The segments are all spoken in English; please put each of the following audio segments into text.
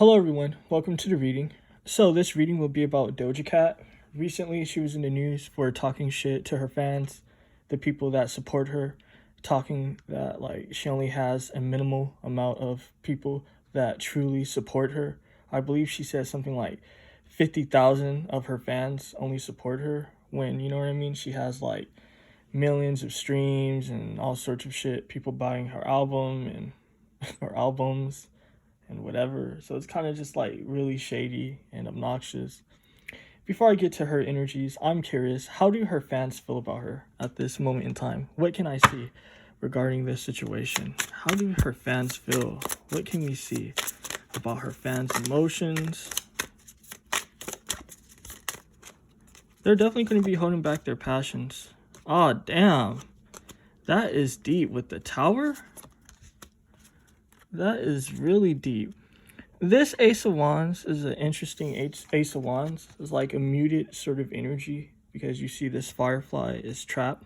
Hello everyone, welcome to the reading. So this reading will be about Doja Cat. Recently she was in the news for talking shit to her fans, the people that support her, talking that like she only has a minimal amount of people that truly support her. I believe she said something like 50,000 of her fans only support her when, you know what I mean, she has like millions of streams and all sorts of shit, people buying her album and her albums and whatever. So it's kind of just like really shady and obnoxious. Before I get to her energies, I'm curious, how do her fans feel about her at this moment in time? What can I see regarding this situation? How do her fans feel? What can we see about her fans' emotions? They're definitely going to be holding back their passions. Oh, damn. That is deep with the Tower. That is really deep. This Ace of Wands is an interesting Ace of Wands. It's like a muted sort of energy because you see this firefly is trapped.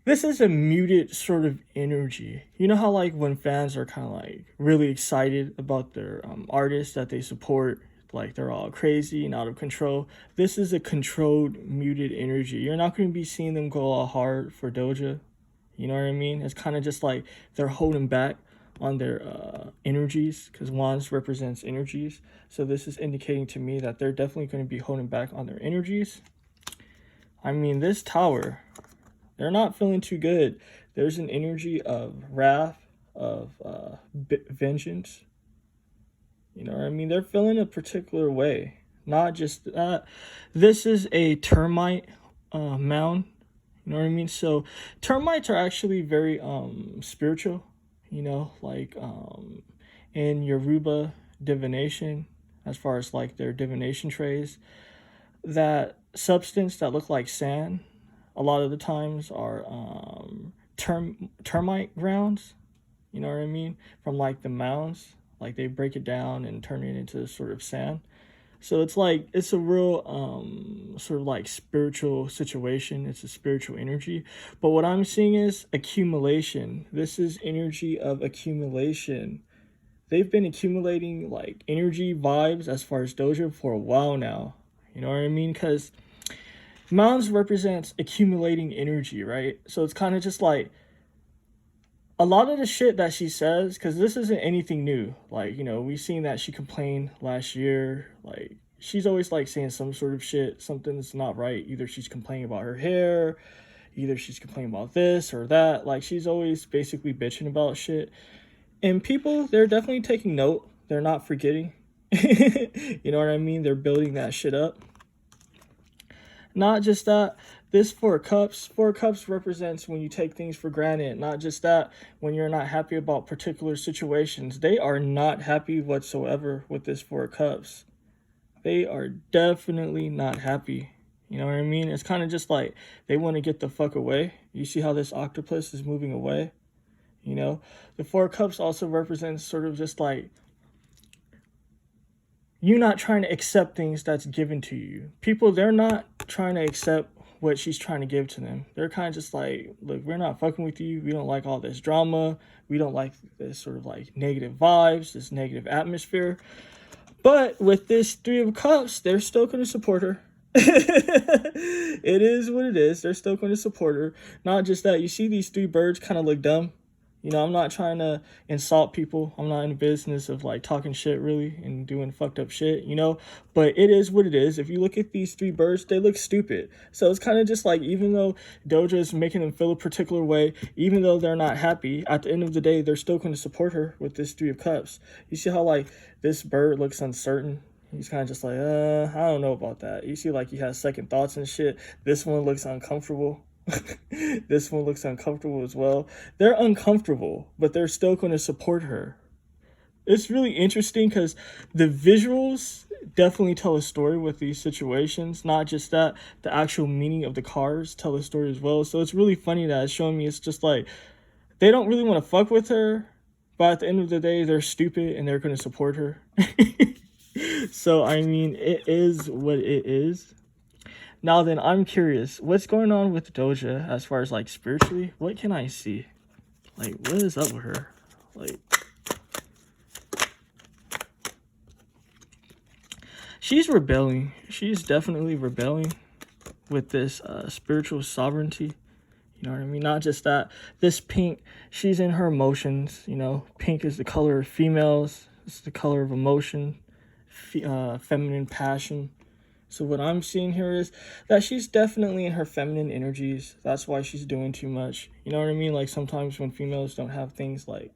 This is a muted sort of energy. You know how like when fans are kind of like really excited about their artists that they support, like they're all crazy and out of control. This is a controlled, muted energy. You're not going to be seeing them go all hard for Doja. You know what I mean? It's kind of just like they're holding back on their energies because Wands represents energies. So this is indicating to me that they're definitely going to be holding back on their energies. I mean, this Tower, they're not feeling too good. There's an energy of wrath, of vengeance. You know what I mean? They're feeling a particular way. Not just that. This is a termite mound. You know what I mean? So termites are actually very spiritual, you know, like in Yoruba divination, as far as like their divination trays, that substance that look like sand a lot of the times are termite grounds, you know what I mean, from like the mounds, like they break it down and turn it into sort of sand. So it's like, it's a real sort of like spiritual situation. It's a spiritual energy. But what I'm seeing is accumulation. This is energy of accumulation. They've been accumulating like energy vibes as far as Doja for a while now. You know what I mean? Because mounds represents accumulating energy, right? So it's kind of just like a lot of the shit that she says, because this isn't anything new. Like, you know, we've seen that she complained last year. Like, she's always like saying some sort of shit. Something's not right. Either she's complaining about her hair, either she's complaining about this or that. Like, she's always basically bitching about shit. And people, they're definitely taking note. They're not forgetting. You know what I mean? They're building that shit up. Not just that, this Four Cups represents when you take things for granted. Not just that, when you're not happy about particular situations. They are not happy whatsoever with this Four Cups. They are definitely not happy. You know what I mean? It's kind of just like they want to get the fuck away. You see how this octopus is moving away? You know, the Four Cups also represents sort of just like you not trying to accept things that's given to you. People, they're not trying to accept what she's trying to give to them. They're kind of just like, look, we're not fucking with you. We don't like all this drama. We don't like this sort of like negative vibes, this negative atmosphere. But with this Three of Cups, they're still going to support her. It is what it is. They're still going to support her. Not just that. You see these three birds kind of look dumb. You know, I'm not trying to insult people. I'm not in the business of like talking shit really and doing fucked up shit, you know, but it is what it is. If you look at these three birds, they look stupid. So it's kind of just like, even though Doja is making them feel a particular way, even though they're not happy, at the end of the day, they're still going to support her with this Three of Cups. You see how like this bird looks uncertain? He's kind of just like, I don't know about that. You see like he has second thoughts and shit. This one looks uncomfortable. This one looks uncomfortable as well. They're uncomfortable, but they're still going to support her. It's really interesting because the visuals definitely tell a story with these situations. Not just that, the actual meaning of the cards tell a story as well. So it's really funny that it's showing me it's just like they don't really want to fuck with her, but at the end of the day, they're stupid and they're going to support her. So, I mean, it is what it is. Now then, I'm curious, what's going on with Doja as far as like spiritually? What can I see? Like, what is up with her? Like, She's rebelling. She's definitely rebelling with this spiritual sovereignty. You know what I mean? Not just that. This pink, she's in her emotions. You know, pink is the color of females. It's the color of emotion, feminine passion. So what I'm seeing here is that she's definitely in her feminine energies. That's why she's doing too much. You know what I mean? Like sometimes when females don't have things like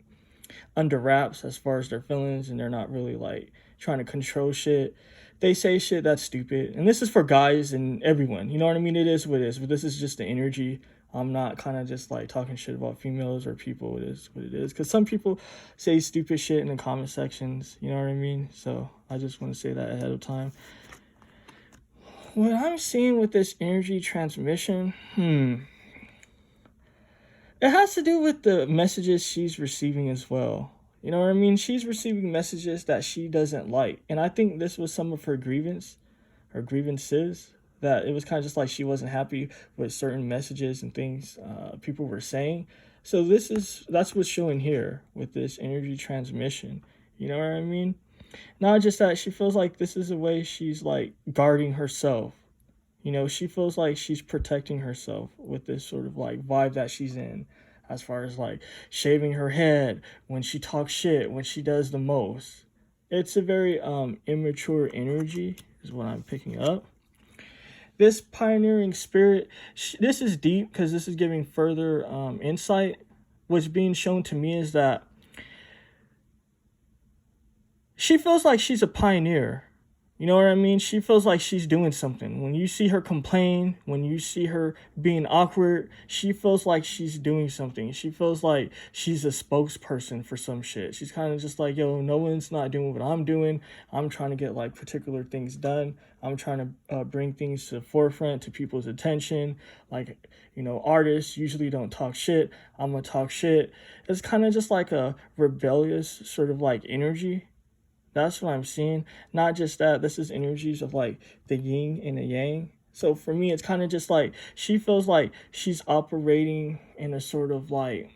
under wraps as far as their feelings, and they're not really like trying to control shit, they say shit that's stupid. And this is for guys and everyone. You know what I mean? It is what it is. But this is just the energy. I'm not kind of just like talking shit about females or people. It is what it is. Because some people say stupid shit in the comment sections. You know what I mean? So I just want to say that ahead of time. What I'm seeing with this energy transmission, it has to do with the messages she's receiving as well. You know what I mean? She's receiving messages that she doesn't like. And I think this was some of her grievances, that it was kind of just like she wasn't happy with certain messages and things people were saying. So that's what's showing here with this energy transmission. You know what I mean? Not just that, she feels like this is a way she's like guarding herself. You know, she feels like she's protecting herself with this sort of like vibe that she's in, as far as like shaving her head when she talks shit, when she does the most. It's a very immature energy is what I'm picking up. This pioneering spirit, this is deep because this is giving further insight. What's being shown to me is that she feels like she's a pioneer. You know what I mean? She feels like she's doing something. When you see her complain, when you see her being awkward, she feels like she's doing something. She feels like she's a spokesperson for some shit. She's kind of just like, yo, no one's not doing what I'm doing. I'm trying to get like particular things done. I'm trying to bring things to the forefront, to people's attention. Like, you know, artists usually don't talk shit. I'm gonna talk shit. It's kind of just like a rebellious sort of like energy. That's what I'm seeing. Not just that, this is energies of like the yin and the yang. So for me, it's kind of just like she feels like she's operating in a sort of like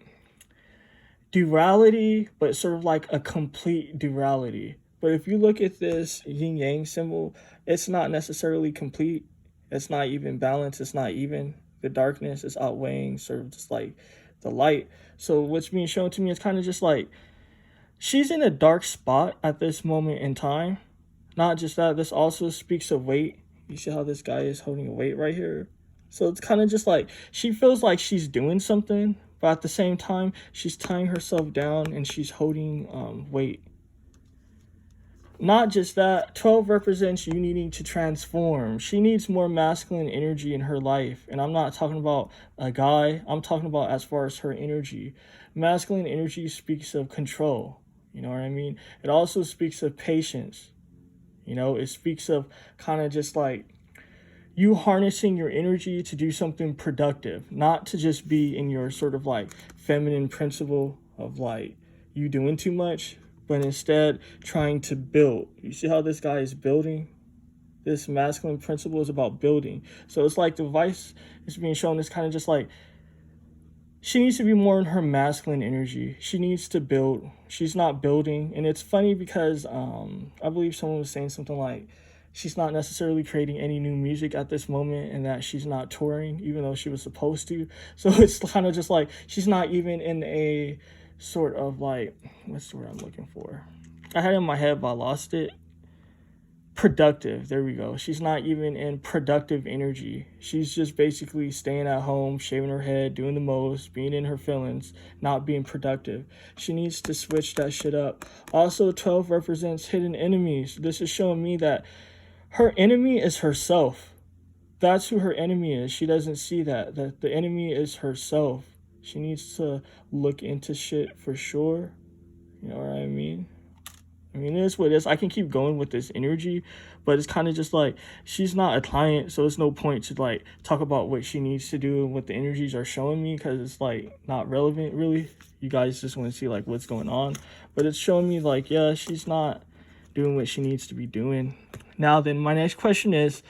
duality, but sort of like a complete duality. But if you look at this yin yang symbol, it's not necessarily complete. It's not even balanced. It's not even. The darkness is outweighing sort of just like the light. So what's being shown to me is kind of just like she's in a dark spot at this moment in time. Not just that, this also speaks of weight. You see how this guy is holding a weight right here? So it's kind of just like she feels like she's doing something, but at the same time, she's tying herself down and she's holding weight. Not just that, 12 represents you needing to transform. She needs more masculine energy in her life. And I'm not talking about a guy. I'm talking about as far as her energy. Masculine energy speaks of control. You know what I mean? It also speaks of patience. You know, it speaks of kind of just like you harnessing your energy to do something productive, not to just be in your sort of like feminine principle of like you doing too much, but instead trying to build. You see how this guy is building? This masculine principle is about building. So it's like the vice is being shown is kind of just like she needs to be more in her masculine energy. She needs to build. She's not building. And it's funny because I believe someone was saying something like she's not necessarily creating any new music at this moment and that she's not touring, even though she was supposed to. So it's kind of just like she's not even in a sort of like, what's the word I'm looking for? I had it in my head, but I lost it. Productive. There we go. She's not even in productive energy. She's just basically staying at home, shaving her head, doing the most, being in her feelings, not being productive. She needs to switch that shit up. Also, 12 represents hidden enemies. This is showing me that her enemy is herself. That's who her enemy is. She doesn't see that the enemy is herself. She needs to look into shit for sure. You know what I mean? It is what it is. I can keep going with this energy, but it's kind of just like she's not a client, so it's no point to like talk about what she needs to do and what the energies are showing me because it's like not relevant really. You guys just want to see like what's going on, but it's showing me like, yeah, she's not doing what she needs to be doing. Now then, my next question is,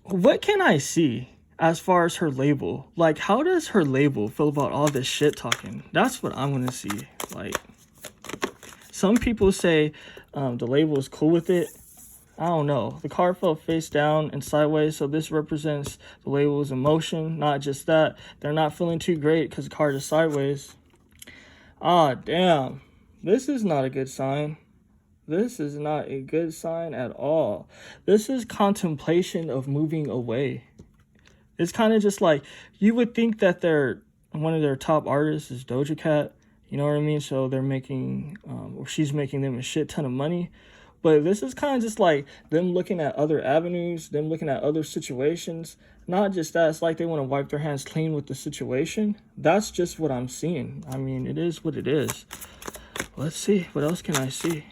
what can I see as far as her label? Like, how does her label feel about all this shit talking? That's what I'm gonna see. Like, Some people say the label is cool with it. I don't know. The card fell face down and sideways, so this represents the label's emotion. Not just that. They're not feeling too great because the card is sideways. Ah, damn. This is not a good sign. This is not a good sign at all. This is contemplation of moving away. It's kind of just like, you would think that one of their top artists is Doja Cat. You know what I mean? So they're making, or she's making them a shit ton of money. But this is kind of just like them looking at other avenues, them looking at other situations. Not just that, it's like they want to wipe their hands clean with the situation. That's just what I'm seeing. I mean, it is what it is. Let's see. What else can I see?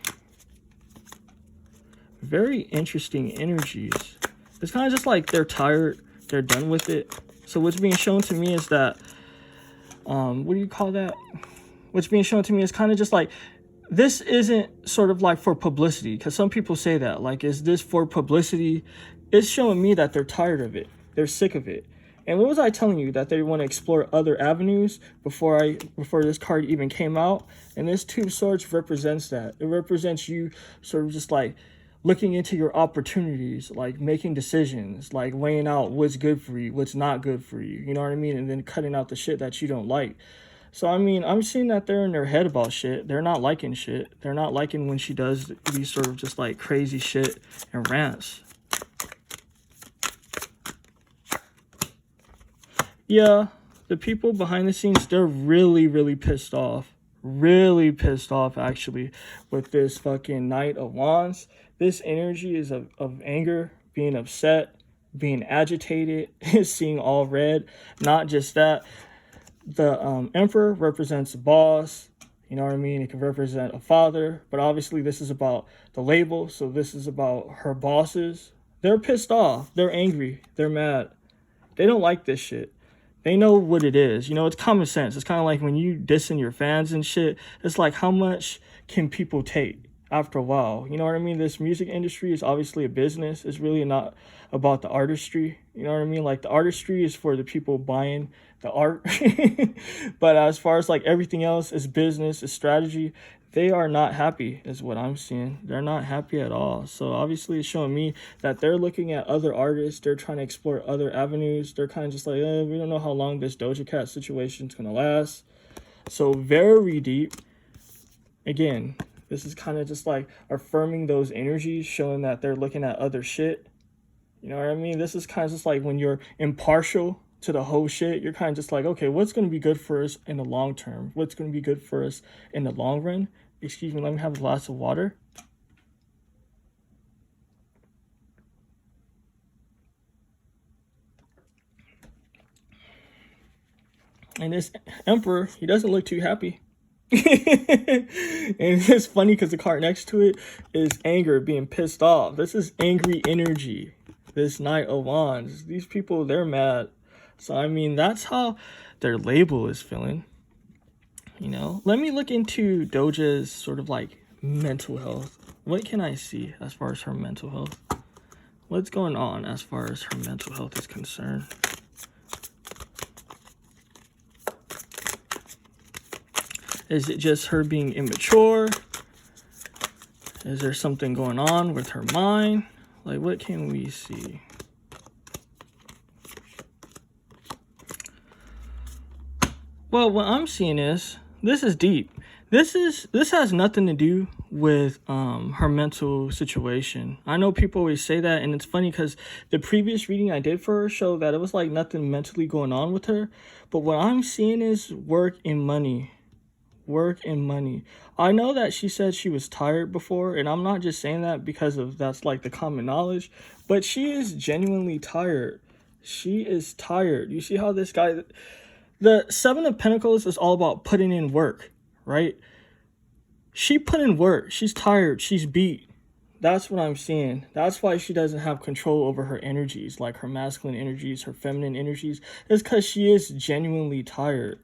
Very interesting energies. It's kind of just like they're tired. They're done with it. So what's being shown to me is that, what do you call that? What's being shown to me is kind of just like, this isn't sort of like for publicity, because some people say that, like, is this for publicity? It's showing me that they're tired of it. They're sick of it. And what was I telling you? That they want to explore other avenues before this card even came out? And this Two of Swords represents that. It represents you sort of just like looking into your opportunities, like making decisions, like weighing out what's good for you, what's not good for you. You know what I mean? And then cutting out the shit that you don't like. So, I mean, I'm seeing that they're in their head about shit. They're not liking shit. They're not liking when she does these sort of just like crazy shit and rants. Yeah, the people behind the scenes, they're really, really pissed off. Really pissed off, actually, with this fucking Knight of Wands. This energy is of anger, being upset, being agitated, seeing all red. Not just that. The Emperor represents a boss, you know what I mean? It can represent a father, but obviously this is about the label, so this is about her bosses. They're pissed off. They're angry. They're mad. They don't like this shit. They know what it is. You know, it's common sense. It's kind of like when you dissing your fans and shit. It's like, how much can people take after a while? You know what I mean? This music industry is obviously a business. It's really not about the artistry. You know what I mean? Like, the artistry is for the people buying the art. But as far as like everything else is business, is strategy. They are not happy is what I'm seeing. They're not happy at all. So obviously it's showing me that they're looking at other artists. They're trying to explore other avenues. They're kind of just like, we don't know how long this Doja Cat situation is going to last. So very deep. Again, this is kind of just like affirming those energies, showing that they're looking at other shit. You know what I mean? This is kind of just like when you're impartial to the whole shit, you're kind of just like, okay, what's going to be good for us in the long term? What's going to be good for us in the long run? Excuse me, let me have a glass of water. And this Emperor, he doesn't look too happy. And it's funny because the card next to it is anger, being pissed off. This is angry energy. This Knight of Wands. These people, they're mad. So, I mean, that's how their label is feeling. You know, let me look into Doja's sort of like mental health. What can I see as far as her mental health? What's going on as far as her mental health is concerned? Is it just her being immature? Is there something going on with her mind? Like, what can we see? Well, what I'm seeing is, this is deep. This has nothing to do with her mental situation. I know people always say that, and it's funny because the previous reading I did for her showed that it was like nothing mentally going on with her. But what I'm seeing is work and money. Work and money. I know that she said she was tired before, and I'm not just saying that because of that's like the common knowledge, but she is genuinely tired. She is tired. You see how this guy, the Seven of Pentacles is all about putting in work, right? She put in work. She's tired. She's beat. That's what I'm seeing. That's why she doesn't have control over her energies, like her masculine energies, her feminine energies. It's because she is genuinely tired.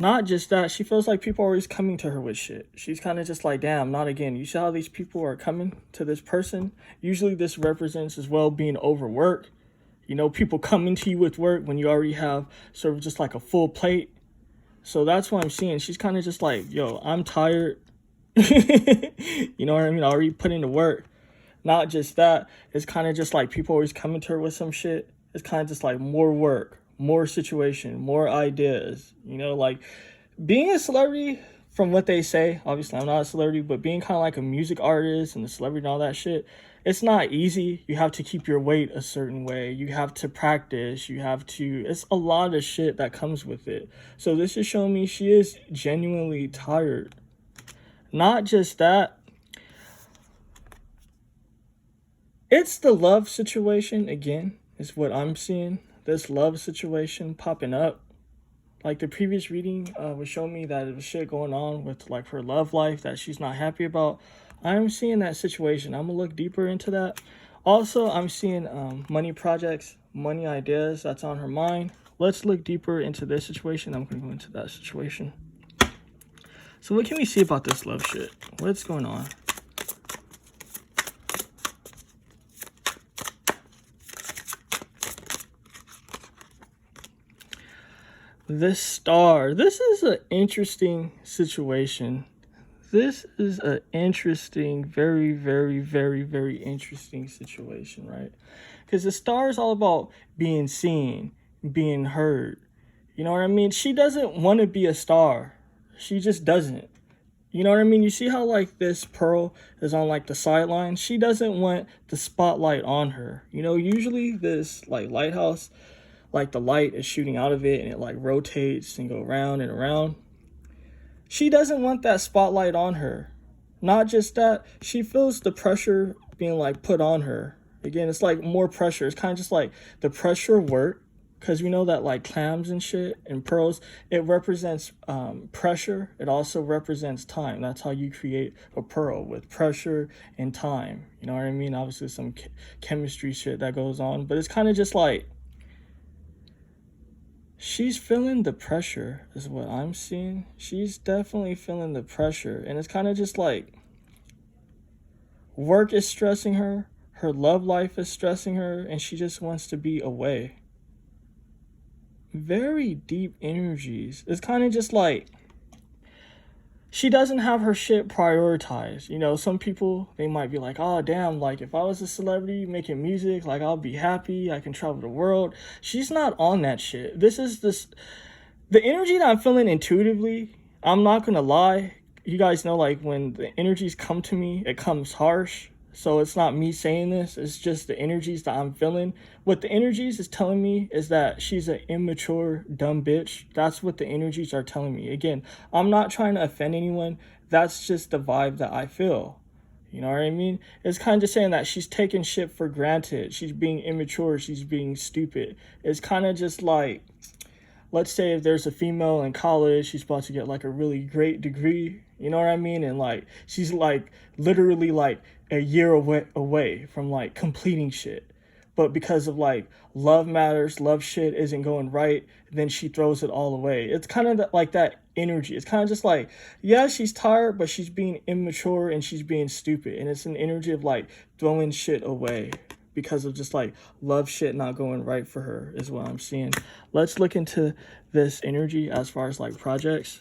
Not just that, she feels like people are always coming to her with shit. She's kind of just like, damn, not again. You see how these people are coming to this person? Usually this represents as well being overworked. You know, people coming to you with work when you already have sort of just like a full plate. So that's what I'm seeing. She's kind of just like, yo, I'm tired. You know what I mean? I already put in the work. Not just that, it's kind of just like people always coming to her with some shit. It's kind of just like more work, more situation, more ideas. You know, like being a celebrity, from what they say, obviously I'm not a celebrity, but being kind of like a music artist and a celebrity and all that shit, it's not easy. You have to keep your weight a certain way. You have to practice. It's a lot of shit that comes with it. So this is showing me she is genuinely tired. Not just that, it's the love situation again, is what I'm seeing. This love situation popping up. Like the previous reading was showing me that there was shit going on with like her love life that she's not happy about. I'm seeing that situation. I'm gonna look deeper into that. Also, I'm seeing money projects, money ideas that's on her mind. Let's look deeper into this situation. I'm gonna go into that situation. So what can we see about this love shit? What's going on? This star. This is an interesting situation. This is an interesting, very, very, very, very interesting situation, right? Because the star is all about being seen, being heard. You know what I mean? She doesn't want to be a star. She just doesn't. You know what I mean? You see how like this pearl is on like the sideline? She doesn't want the spotlight on her. You know, usually this like lighthouse, like the light is shooting out of it and it like rotates and go around and around. She doesn't want that spotlight on her. Not just that, she feels the pressure being like put on her. Again, it's like more pressure. It's kind of just like the pressure work, because we know that like clams and shit and pearls, it represents pressure. It also represents time. That's how you create a pearl, with pressure and time. You know what I mean? Obviously some chemistry shit that goes on, but it's kind of just like she's feeling the pressure is what I'm seeing. She's definitely feeling the pressure. And it's kind of just like work is stressing her. Her love life is stressing her. And she just wants to be away. Very deep energies. It's kind of just like she doesn't have her shit prioritized. You know, some people, they might be like, oh, damn, like if I was a celebrity making music, like I'll be happy. I can travel the world. She's not on that shit. The energy that I'm feeling intuitively, I'm not going to lie. You guys know, like when the energies come to me, it comes harsh. So it's not me saying this. It's just the energies that I'm feeling. What the energies is telling me is that she's an immature, dumb bitch. That's what the energies are telling me. Again, I'm not trying to offend anyone. That's just the vibe that I feel. You know what I mean? It's kind of just saying that she's taking shit for granted. She's being immature. She's being stupid. It's kind of just like, let's say if there's a female in college, she's about to get like a really great degree. You know what I mean? And like, she's like literally like a year away from like completing shit. But because of like love matters, love shit isn't going right, then she throws it all away. It's kind of like that energy. It's kind of just like, yeah, she's tired, but she's being immature and she's being stupid. And it's an energy of like throwing shit away because of just like love shit not going right for her is what I'm seeing. Let's look into this energy as far as like projects.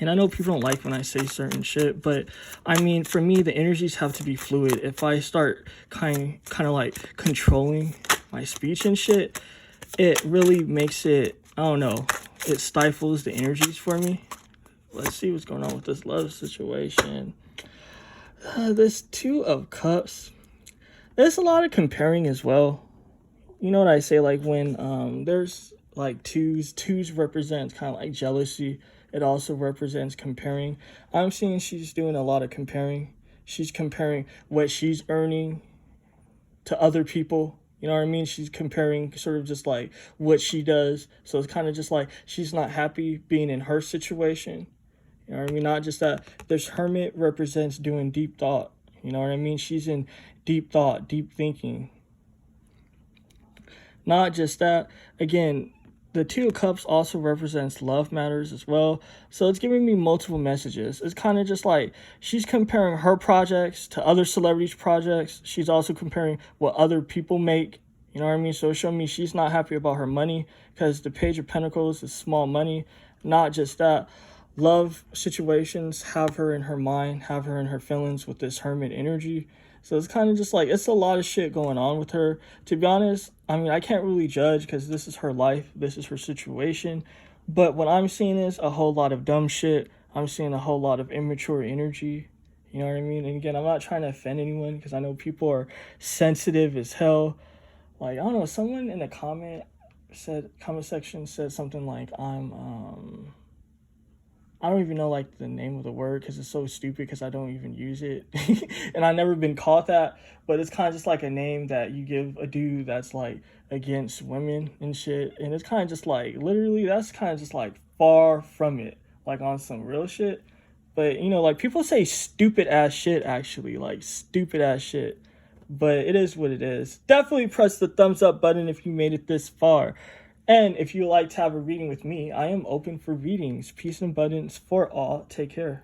And I know people don't like when I say certain shit, but I mean, for me, the energies have to be fluid. If I start kind of like controlling my speech and shit, it really makes it, I don't know, it stifles the energies for me. Let's see what's going on with this love situation. This Two of Cups. There's a lot of comparing as well. You know what I say, like when there's like twos represents kind of like jealousy. It also represents comparing. I'm seeing she's doing a lot of comparing. She's comparing what she's earning to other people. You know what I mean? She's comparing sort of just like what she does. So it's kind of just like she's not happy being in her situation. You know what I mean? Not just that. This Hermit represents doing deep thought. You know what I mean? She's in deep thought, deep thinking. Not just that. Again, the Two of Cups also represents love matters as well. So it's giving me multiple messages. It's kind of just like she's comparing her projects to other celebrities' projects. She's also comparing what other people make. You know what I mean? So it's showing me she's not happy about her money because the Page of Pentacles is small money. Not just that, love situations have her in her mind, have her in her feelings with this hermit energy. So it's kind of just like, it's a lot of shit going on with her. To be honest, I mean, I can't really judge because this is her life, this is her situation. But what I'm seeing is a whole lot of dumb shit. I'm seeing a whole lot of immature energy. You know what I mean? And again, I'm not trying to offend anyone because I know people are sensitive as hell. Like, I don't know, someone in the comment section said something like, I don't even know like the name of the word because it's so stupid because I don't even use it. And I've never been called that, but it's kind of just like a name that you give a dude that's like against women and shit. And it's kind of just like, literally, that's kind of just like far from it, like on some real shit. But you know, like people say stupid ass shit, actually, like stupid ass shit. But it is what it is. Definitely press the thumbs up button if you made it this far. And if you like to have a reading with me, I am open for readings. Peace and abundance for all. Take care.